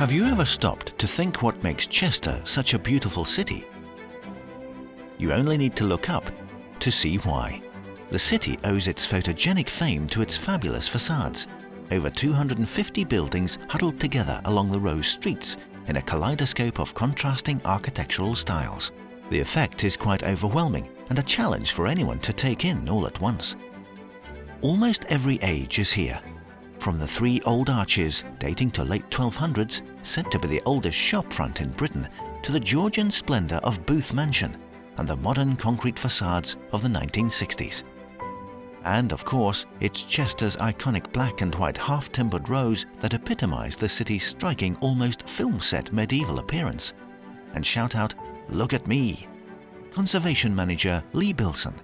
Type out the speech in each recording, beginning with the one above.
Have you ever stopped to think what makes Chester such a beautiful city? You only need to look up to see why. The city owes its photogenic fame to its fabulous facades. Over 250 buildings huddled together along the rose streets in a kaleidoscope of contrasting architectural styles. The effect is quite overwhelming and a challenge for anyone to take in all at once. Almost every age is here. From the three old arches dating to late 1200s, said to be the oldest shopfront in Britain, to the Georgian splendour of Booth Mansion and the modern concrete facades of the 1960s. And of course, it's Chester's iconic black and white half-timbered rows that epitomise the city's striking, almost film set medieval appearance. And shout out, "Look at me!" Conservation Manager Lee Bilson.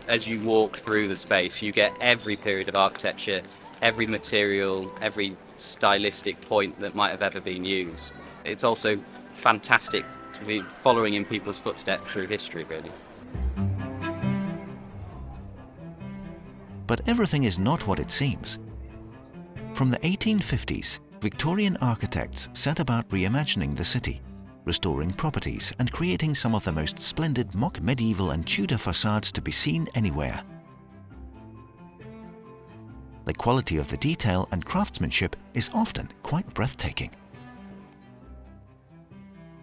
As you walk through the space, you get every period of architecture, every material, every stylistic point that might have ever been used. It's also fantastic to be following in people's footsteps through history, really. But everything is not what it seems. From the 1850s, Victorian architects set about reimagining the city, restoring properties and creating some of the most splendid mock medieval and Tudor facades to be seen anywhere. The quality of the detail and craftsmanship is often quite breathtaking.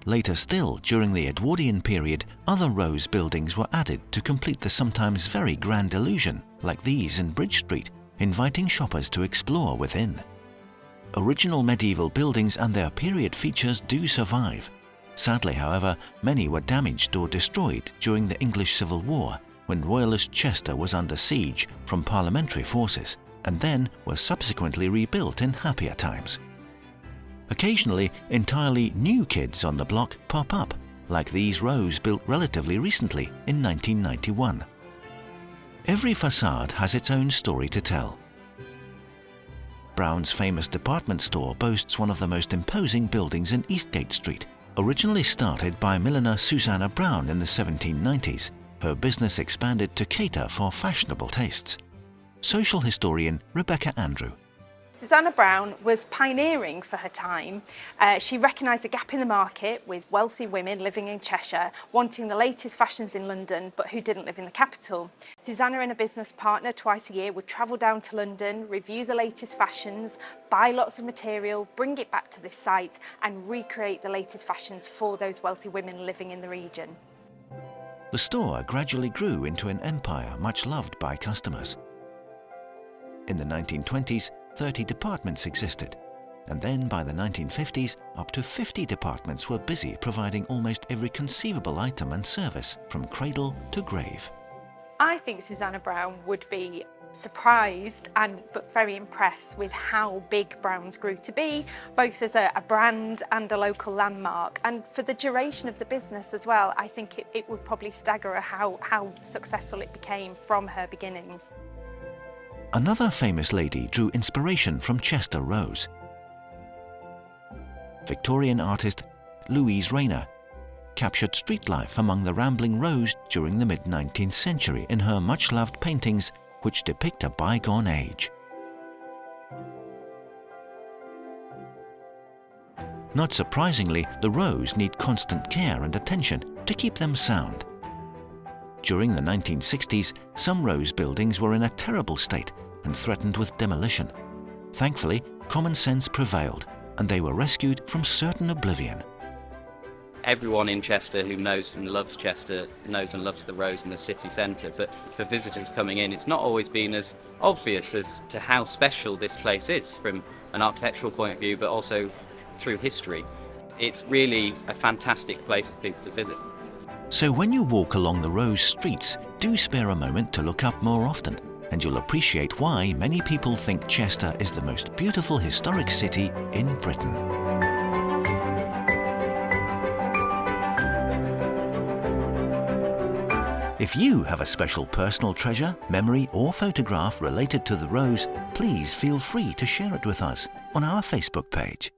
Later still, during the Edwardian period, other rose buildings were added to complete the sometimes very grand illusion, like these in Bridge Street, inviting shoppers to explore within. Original medieval buildings and their period features do survive. Sadly, however, many were damaged or destroyed during the English Civil War, when Royalist Chester was under siege from parliamentary forces, and then were subsequently rebuilt in happier times. Occasionally, entirely new kids on the block pop up, like these rows built relatively recently in 1991. Every facade has its own story to tell. Brown's famous department store boasts one of the most imposing buildings in Eastgate Street. Originally started by milliner Susanna Brown in the 1790s, her business expanded to cater for fashionable tastes. Social historian Rebecca Andrew. Susanna Brown was pioneering for her time. She recognised a gap in the market with wealthy women living in Cheshire, wanting the latest fashions in London, but who didn't live in the capital. Susanna and a business partner twice a year would travel down to London, review the latest fashions, buy lots of material, bring it back to this site and recreate the latest fashions for those wealthy women living in the region. The store gradually grew into an empire much loved by customers. In the 1920s, 30 departments existed, and then by the 1950s, up to 50 departments were busy providing almost every conceivable item and service from cradle to grave. I think Susanna Brown would be surprised but very impressed with how big Brown's grew to be, both as a brand and a local landmark. And for the duration of the business as well, I think it would probably stagger her how successful it became from her beginnings. Another famous lady drew inspiration from Chester Rose. Victorian artist Louise Rayner captured street life among the rambling rows during the mid-19th century in her much-loved paintings which depict a bygone age. Not surprisingly, the rows need constant care and attention to keep them sound. During the 1960s, some rose buildings were in a terrible state and threatened with demolition. Thankfully, common sense prevailed and they were rescued from certain oblivion. Everyone in Chester who knows and loves Chester knows and loves the Rose in the city centre, but for visitors coming in, it's not always been as obvious as to how special this place is from an architectural point of view, but also through history. It's really a fantastic place for people to visit. So when you walk along the Rose streets, do spare a moment to look up more often, and you'll appreciate why many people think Chester is the most beautiful historic city in Britain. If you have a special personal treasure, memory or photograph related to the Rose, please feel free to share it with us on our Facebook page.